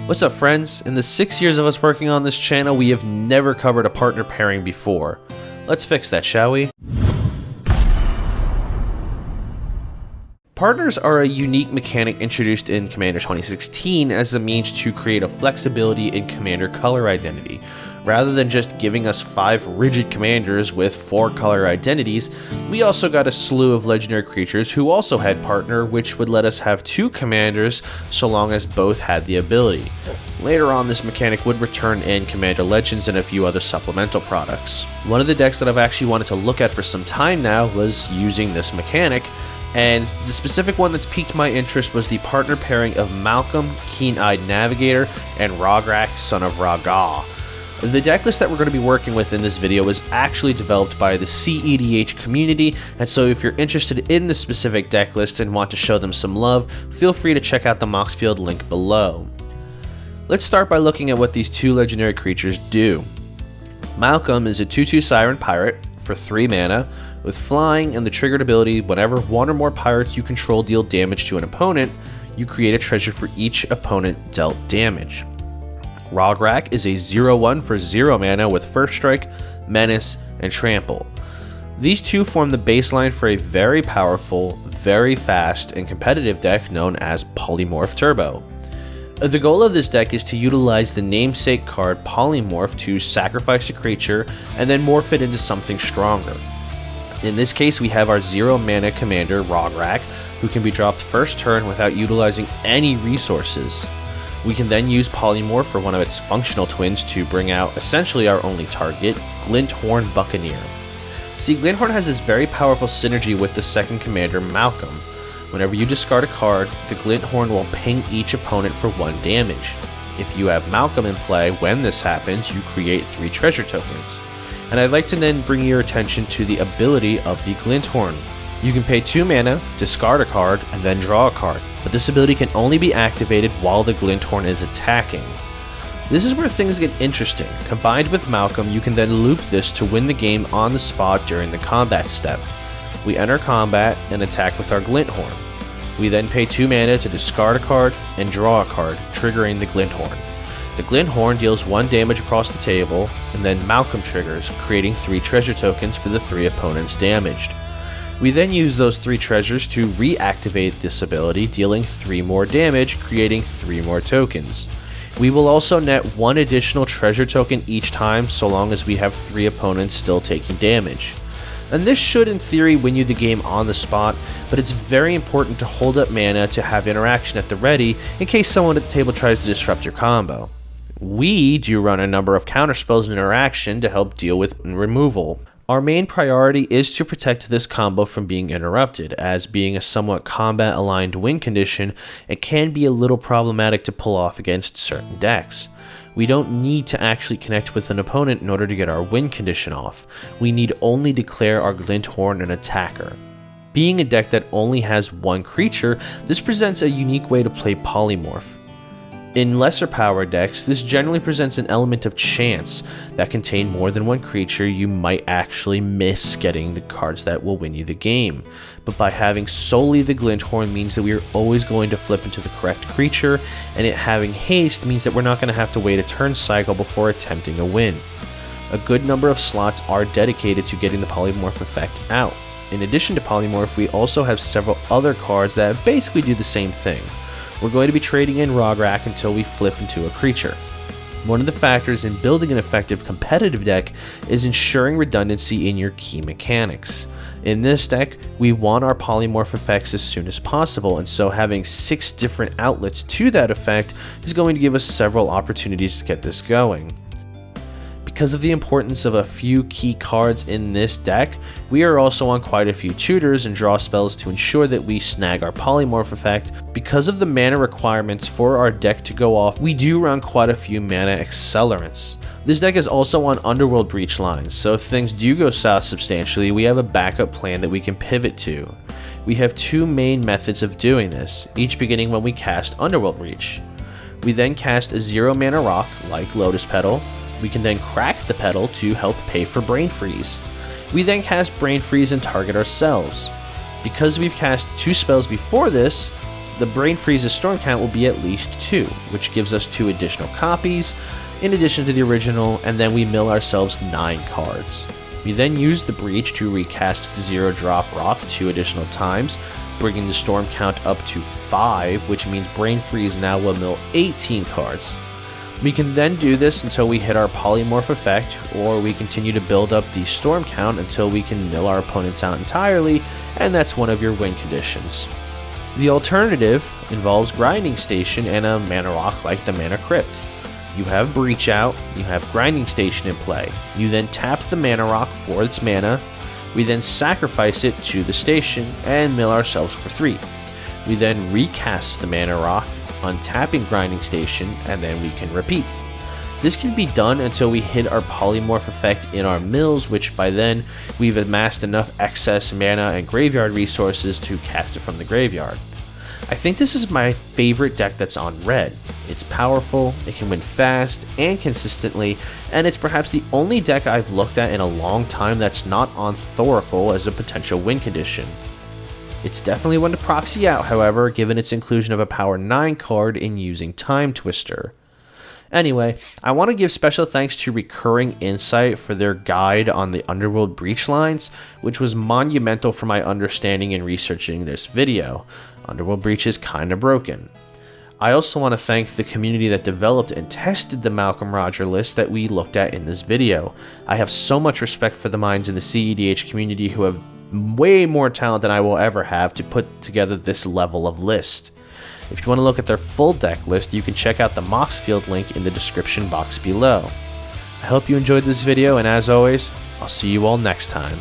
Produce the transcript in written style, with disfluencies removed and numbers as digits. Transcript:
What's up, friends? In the 6 years of us working on this channel, we have never covered a partner pairing before. Let's fix that, shall we? Partners are a unique mechanic introduced in Commander 2016 as a means to create a flexibility in Commander color identity. Rather than just giving us 5 rigid commanders with 4 color identities, we also got a slew of legendary creatures who also had partner, which would let us have 2 commanders so long as both had the ability. Later on, this mechanic would return in Commander Legends and a few other supplemental products. One of the decks that I've actually wanted to look at for some time now was using this mechanic, and the specific one that's piqued my interest was the partner pairing of Malcom, Keen-Eyed Navigator, and Rograhk, son of Rograhk. The decklist that we're going to be working with in this video was actually developed by the cEDH community, and so if you're interested in the specific decklist and want to show them some love, feel free to check out the Moxfield link below. Let's start by looking at what these 2 legendary creatures do. Malcom is a 2/2 Siren Pirate for 3 mana, with flying and the triggered ability whenever 1 or more pirates you control deal damage to an opponent, you create a treasure for each opponent dealt damage. Rograhk is a 0/1 for 0 mana with First Strike, Menace, and Trample. These 2 form the baseline for a very powerful, very fast, and competitive deck known as Polymorph Turbo. The goal of this deck is to utilize the namesake card Polymorph to sacrifice a creature and then morph it into something stronger. In this case, we have our 0 mana commander Rograhk, who can be dropped first turn without utilizing any resources. We can then use Polymorph for one of its functional twins to bring out essentially our only target, Glinthorn Buccaneer. See, Glinthorn has this very powerful synergy with the second commander Malcom. Whenever you discard a card, the Glinthorn will ping each opponent for 1 damage. If you have Malcom in play when this happens, you create 3 treasure tokens. And I'd like to then bring your attention to the ability of the Glinthorn. You can pay 2 mana, discard a card, and then draw a card, but this ability can only be activated while the Glinthorn is attacking. This is where things get interesting. Combined with Malcom, you can then loop this to win the game on the spot during the combat step. We enter combat and attack with our Glinthorn. We then pay 2 mana to discard a card and draw a card, triggering the Glinthorn. The Glinthorn deals 1 damage across the table, and then Malcom triggers, creating 3 treasure tokens for the 3 opponents damaged. We then use those 3 treasures to reactivate this ability, dealing 3 more damage, creating 3 more tokens. We will also net 1 additional treasure token each time, so long as we have 3 opponents still taking damage. And this should in theory win you the game on the spot, but it's very important to hold up mana to have interaction at the ready in case someone at the table tries to disrupt your combo. We do run a number of counterspells and interaction to help deal with removal. Our main priority is to protect this combo from being interrupted, as being a somewhat combat-aligned win condition, it can be a little problematic to pull off against certain decks. We don't need to actually connect with an opponent in order to get our win condition off. We need only declare our Glinthorn an attacker. Being a deck that only has 1 creature, this presents a unique way to play Polymorph. In lesser power decks, this generally presents an element of chance that contain more than 1 creature. You might actually miss getting the cards that will win you the game. But by having solely the Glinthorn means that we are always going to flip into the correct creature, and it having haste means that we're not going to have to wait a turn cycle before attempting a win. A good number of slots are dedicated to getting the Polymorph effect out. In addition to Polymorph, we also have several other cards that basically do the same thing. We're going to be trading in Rograhk until we flip into a creature. One of the factors in building an effective competitive deck is ensuring redundancy in your key mechanics. In this deck, we want our Polymorph effects as soon as possible, and so having 6 different outlets to that effect is going to give us several opportunities to get this going. Because of the importance of a few key cards in this deck, we are also on quite a few tutors and draw spells to ensure that we snag our Polymorph effect. Because of the mana requirements for our deck to go off, we do run quite a few mana accelerants. This deck is also on Underworld Breach lines, so if things do go south substantially, we have a backup plan that we can pivot to. We have 2 main methods of doing this, each beginning when we cast Underworld Breach. We then cast a 0 mana rock, like Lotus Petal. We can then crack the petal to help pay for Brain Freeze. We then cast Brain Freeze and target ourselves. Because we've cast 2 spells before this, the Brain Freeze's storm count will be at least 2, which gives us 2 additional copies, in addition to the original, and then we mill ourselves 9 cards. We then use the Breach to recast the 0-drop rock 2 additional times, bringing the storm count up to 5, which means Brain Freeze now will mill 18 cards. We can then do this until we hit our Polymorph effect, or we continue to build up the storm count until we can mill our opponents out entirely, and that's one of your win conditions. The alternative involves Grinding Station and a mana rock like the Mana Crypt. You have Breach out, you have Grinding Station in play. You then tap the Mana Rock for its mana, we then sacrifice it to the station and mill ourselves for 3. We then recast the Mana Rock, untapping Grinding Station, and then we can repeat. This can be done until we hit our Polymorph effect in our mills, which by then we've amassed enough excess mana and graveyard resources to cast it from the graveyard. I think this is my favorite deck that's on red. It's powerful, it can win fast and consistently, and it's perhaps the only deck I've looked at in a long time that's not on Thoracle as a potential win condition. It's definitely one to proxy out, however, given its inclusion of a power 9 card in using Time Twister. Anyway, I want to give special thanks to Recurring Insight for their guide on the Underworld Breach lines, which was monumental for my understanding and researching this video. Underworld Breach is kinda broken. I also want to thank the community that developed and tested the Malcom Roger list that we looked at in this video. I have so much respect for the minds in the cEDH community who have way more talent than I will ever have to put together this level of list. If you want to look at their full deck list, you can check out the Moxfield link in the description box below. I hope you enjoyed this video, and as always, I'll see you all next time.